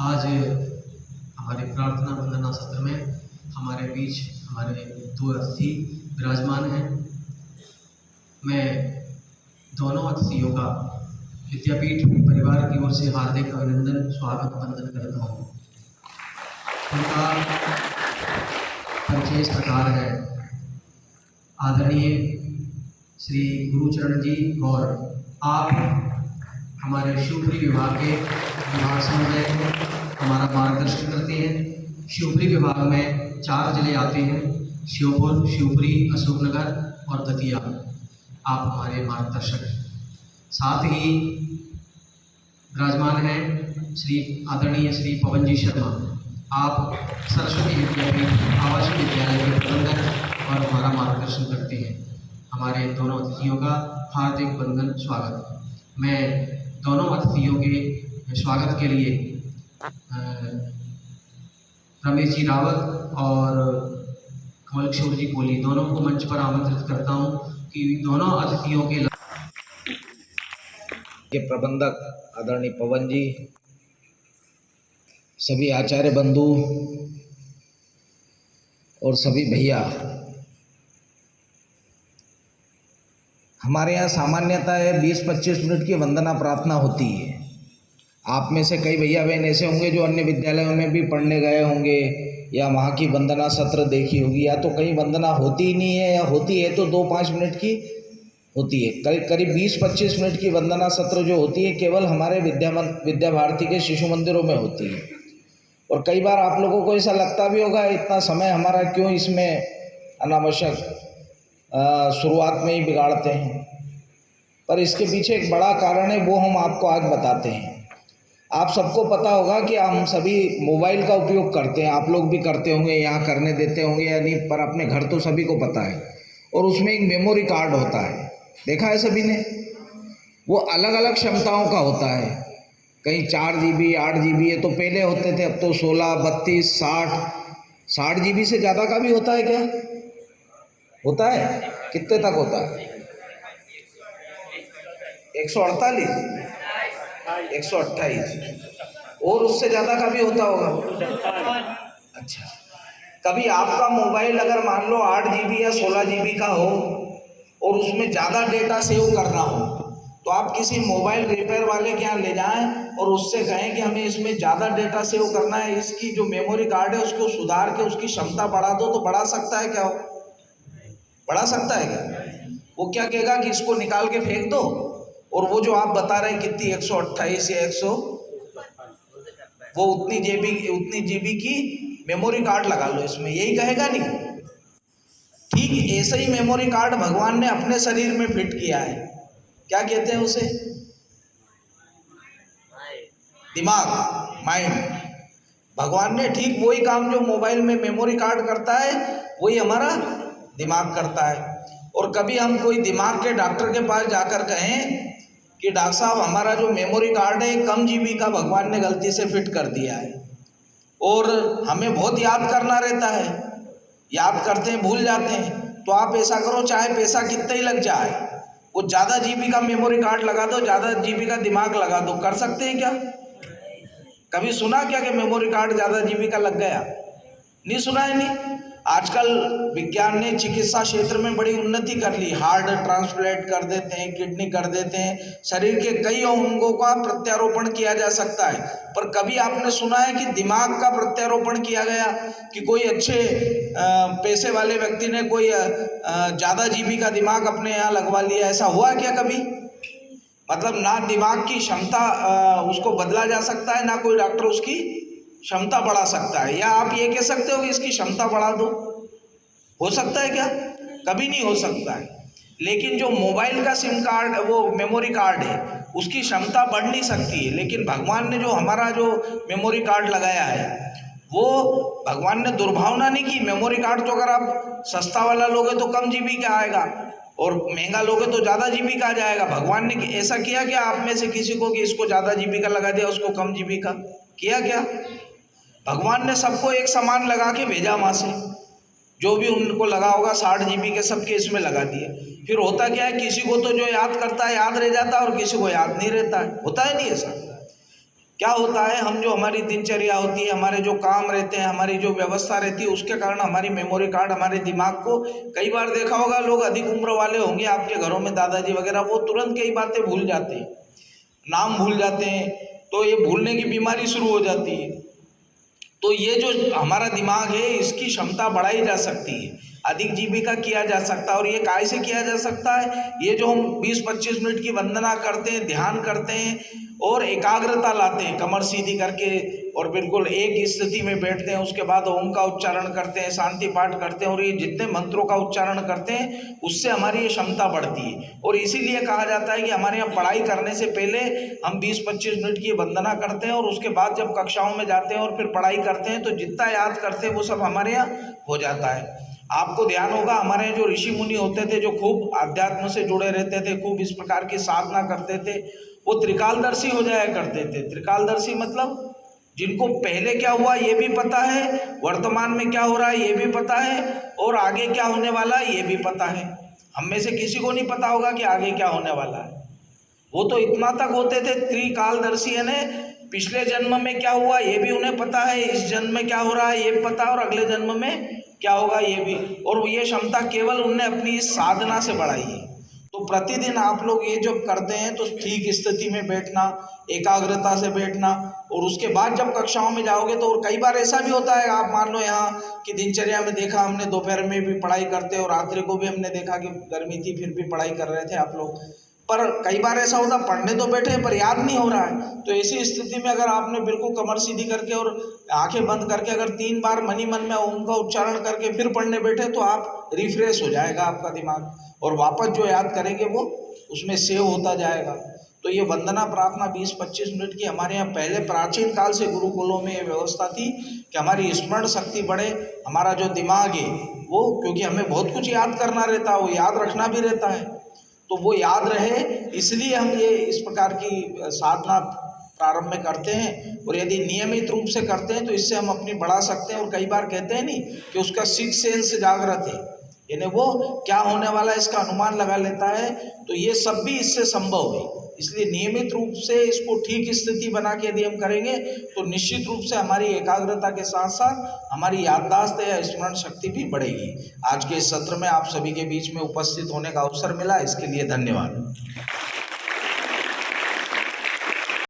आज हमारे प्रार्थना वंदना सत्र में हमारे बीच हमारे दो अतिथि विराजमान हैं। मैं दोनों अतिथियों का विद्यापीठ परिवार की ओर से हार्दिक अभिनंदन स्वागत वंदन करता हूँ। उनका परिचय इस प्रकार है। आदरणीय श्री गुरुचरण जी और आप हमारे शिवपुरी विभाग के विभाग समन्वय को हमारा मार्गदर्शन करते हैं। शिवपुरी विभाग में 4 जिले आते हैं, श्योपुर, शिवपुरी, अशोकनगर और दतिया। आप हमारे मार्गदर्शक हैं। साथ ही विराजमान हैं श्री आदरणीय श्री पवन जी शर्मा। आप सरस्वती विद्यापीठ आवासीय विद्यालय के प्रबंधक और हमारा मार्गदर्शन करते हैं। हमारे दोनों अतिथियों का हार्दिक वंदन स्वागत। मैं दोनों अतिथियों के स्वागत के लिए रमेश जी रावत और मौलिक शौर्य जी कोहली दोनों को मंच पर आमंत्रित करता हूँ कि दोनों अतिथियों के प्रबंधक आदरणीय पवन जी, सभी आचार्य बंधु और सभी भैया, हमारे यहाँ सामान्यता है 20-25 मिनट की वंदना प्रार्थना होती है। आप में से कई भैया बहन ऐसे होंगे जो अन्य विद्यालयों में भी पढ़ने गए होंगे या वहाँ की वंदना सत्र देखी होगी, या तो कहीं वंदना होती ही नहीं है या होती है तो 2-5 मिनट की होती है। करीब 20-25 मिनट की वंदना सत्र जो होती है केवल हमारे विद्या भारती के शिशु मंदिरों में होती है। और कई बार आप लोगों को ऐसा लगता भी होगा इतना समय हमारा क्यों इसमें अनावश्यक शुरुआत में ही बिगाड़ते हैं, पर इसके पीछे एक बड़ा कारण है, वो हम आपको आज बताते हैं। आप सबको पता होगा कि हम सभी मोबाइल का उपयोग करते हैं, आप लोग भी करते होंगे, यहाँ करने देते होंगे या नहीं, पर अपने घर तो सभी को पता है। और उसमें एक मेमोरी कार्ड होता है, देखा है सभी ने, वो अलग अलग क्षमताओं का होता है। कहीं 4 GB 8 GB है तो पहले होते थे, अब तो 16 32 60 GB से ज़्यादा का भी होता है। क्या होता है? कितने तक होता है? 148 128 और उससे ज़्यादा का भी होता होगा। अच्छा, कभी आपका मोबाइल अगर मान लो 8 GB या 16 GB का हो और उसमें ज़्यादा डेटा सेव करना हो, तो आप किसी मोबाइल रिपेयर वाले के यहाँ ले जाएं और उससे कहें कि हमें इसमें ज़्यादा डेटा सेव करना है, इसकी जो मेमोरी कार्ड है उसको सुधार के उसकी क्षमता बढ़ा दो, तो बढ़ा सकता है क्या? हो बढ़ा सकता है क्या? वो क्या कहेगा कि इसको निकाल के फेंक दो, और वो जो आप बता रहे हैं कितनी 128 या 100 वो उतनी जीबी की मेमोरी कार्ड लगा लो इसमें, यही कहेगा नहीं? ठीक ऐसे ही मेमोरी कार्ड भगवान ने अपने शरीर में फिट किया है। क्या कहते हैं उसे? दिमाग, माइंड। भगवान ने ठीक वही काम जो मोबाइल में मेमोरी कार्ड करता है वही हमारा दिमाग करता है। और कभी हम कोई दिमाग के डॉक्टर के पास जाकर कहें कि डॉक्टर साहब हमारा जो मेमोरी कार्ड है कम जीबी का भगवान ने गलती से फिट कर दिया है और हमें बहुत याद करना रहता है, याद करते हैं भूल जाते हैं, तो आप ऐसा करो चाहे पैसा कितना ही लग जाए वो ज़्यादा जीबी का मेमोरी कार्ड लगा दो, ज़्यादा जीबी का दिमाग लगा दो। कर सकते हैं क्या? कभी सुना क्या कि मेमोरी कार्ड ज़्यादा जीबी का लग गया? नहीं सुना है। नहीं, आजकल विज्ञान ने चिकित्सा क्षेत्र में बड़ी उन्नति कर ली, हार्ट ट्रांसप्लांट कर देते हैं, किडनी कर देते हैं, शरीर के कई अंगों का प्रत्यारोपण किया जा सकता है। पर कभी आपने सुना है कि दिमाग का प्रत्यारोपण किया गया, कि कोई अच्छे पैसे वाले व्यक्ति ने कोई ज़्यादा जीबी का दिमाग अपने यहाँ लगवा लिया? ऐसा हुआ क्या कभी? मतलब ना दिमाग की क्षमता उसको बदला जा सकता है, ना कोई डॉक्टर उसकी क्षमता बढ़ा सकता है। या आप ये कह सकते हो कि इसकी क्षमता बढ़ा दो, हो सकता है क्या? कभी नहीं हो सकता है। लेकिन जो मोबाइल का सिम कार्ड, वो मेमोरी कार्ड है, उसकी क्षमता बढ़ नहीं सकती है। लेकिन भगवान ने जो हमारा जो मेमोरी कार्ड लगाया है वो भगवान ने दुर्भावना नहीं की। मेमोरी कार्ड तो अगर आप सस्ता वाला लोगे तो कम जीबी का आएगा और महंगा लोगे तो ज़्यादा जीबी का आ जाएगा। भगवान ने ऐसा किया क्या आप में से किसी को कि इसको ज़्यादा जीबी का लगा दिया उसको कम जीबी का? किया क्या? भगवान ने सबको एक समान लगा के भेजा वहाँ से, जो भी उनको लगा होगा 60 जीबी के सबके इसमें लगा दिए। फिर होता क्या है, किसी को तो जो याद करता है याद रह जाता है और किसी को याद नहीं रहता है। होता है नहीं ऐसा? क्या होता है, हम जो हमारी दिनचर्या होती है, हमारे जो काम रहते हैं, हमारी जो व्यवस्था रहती है, उसके कारण हमारी मेमोरी कार्ड हमारे दिमाग को, कई बार देखा होगा लोग अधिक उम्र वाले होंगे आपके घरों में, दादाजी वगैरह, वो तुरंत कई बातें भूल जाते हैं, नाम भूल जाते हैं, तो ये भूलने की बीमारी शुरू हो जाती है। तो ये जो हमारा दिमाग है इसकी क्षमता बढ़ाई जा सकती है, अधिक जीबी का किया जा सकता है। और ये कैसे किया जा सकता है? ये जो हम 20-25 मिनट की वंदना करते हैं, ध्यान करते हैं और एकाग्रता लाते हैं, कमर सीधी करके और बिल्कुल एक स्थिति में बैठते हैं, उसके बाद ओम का उच्चारण करते हैं, शांति पाठ करते हैं, और ये जितने मंत्रों का उच्चारण करते हैं उससे हमारी ये क्षमता बढ़ती है। और इसीलिए कहा जाता है कि हमारे यहाँ पढ़ाई करने से पहले हम 20-25 मिनट की वंदना करते हैं और उसके बाद जब कक्षाओं में जाते हैं और फिर पढ़ाई करते हैं तो जितना याद करते हैं वो सब हमारे यहाँ हो जाता है। आपको ध्यान होगा हमारे यहाँ जो ऋषि मुनि होते थे, जो खूब आध्यात्म से जुड़े रहते थे, खूब इस प्रकार की साधना करते थे, वो त्रिकालदर्शी हो जाया करते थे। त्रिकालदर्शी मतलब जिनको पहले क्या हुआ ये भी पता है, वर्तमान में क्या हो रहा है ये भी पता है, और आगे क्या होने वाला है ये भी पता है। हम में से किसी को नहीं पता होगा कि आगे क्या होने वाला है। वो तो इतना तक होते थे त्रिकालदर्शी, यानी पिछले जन्म में क्या हुआ ये भी उन्हें पता है, इस जन्म में क्या हो रहा है ये भी पता है, और अगले जन्म में क्या होगा ये भी। और ये क्षमता केवल उनने अपनी इस साधना से बढ़ाई है। तो प्रतिदिन आप लोग ये जब करते हैं तो ठीक स्थिति में बैठना, एकाग्रता से बैठना, और उसके बाद जब कक्षाओं में जाओगे तो, और कई बार ऐसा भी होता है, आप मान लो यहाँ कि दिनचर्या में देखा हमने दोपहर में भी पढ़ाई करते और रात्रि को भी हमने देखा कि गर्मी थी फिर भी पढ़ाई कर रहे थे आप लोग, पर कई बार ऐसा होता पढ़ने तो बैठे हैं पर याद नहीं हो रहा है। तो ऐसी स्थिति में अगर आपने बिल्कुल कमर सीधी करके और आंखें बंद करके अगर 3 बार मनी मन में ओम का उच्चारण करके फिर पढ़ने बैठे तो आप रिफ्रेश हो जाएगा आपका दिमाग, और वापस जो याद करेंगे वो उसमें सेव होता जाएगा। तो ये वंदना प्रार्थना 20-25 मिनट की हमारे यहाँ पहले प्राचीन काल से गुरुकुलों में ये व्यवस्था थी कि हमारी स्मरण शक्ति बढ़े, हमारा जो दिमाग है वो, क्योंकि हमें बहुत कुछ याद करना रहता है, वो याद रखना भी रहता है, तो वो याद रहे, इसलिए हम ये इस प्रकार की साधना प्रारंभ में करते हैं। और यदि नियमित रूप से करते हैं तो इससे हम अपनी बढ़ा सकते हैं। और कई बार कहते हैं नहीं कि उसका 6 सेंस जागृत है, यानी वो क्या होने वाला है इसका अनुमान लगा लेता है। तो ये सब भी इससे संभव है। इसलिए नियमित रूप से इसको ठीक स्थिति बना के यदि हम करेंगे तो निश्चित रूप से हमारी एकाग्रता के साथ साथ हमारी याददाश्त या स्मरण शक्ति भी बढ़ेगी। आज के इस सत्र में आप सभी के बीच में उपस्थित होने का अवसर मिला, इसके लिए धन्यवाद।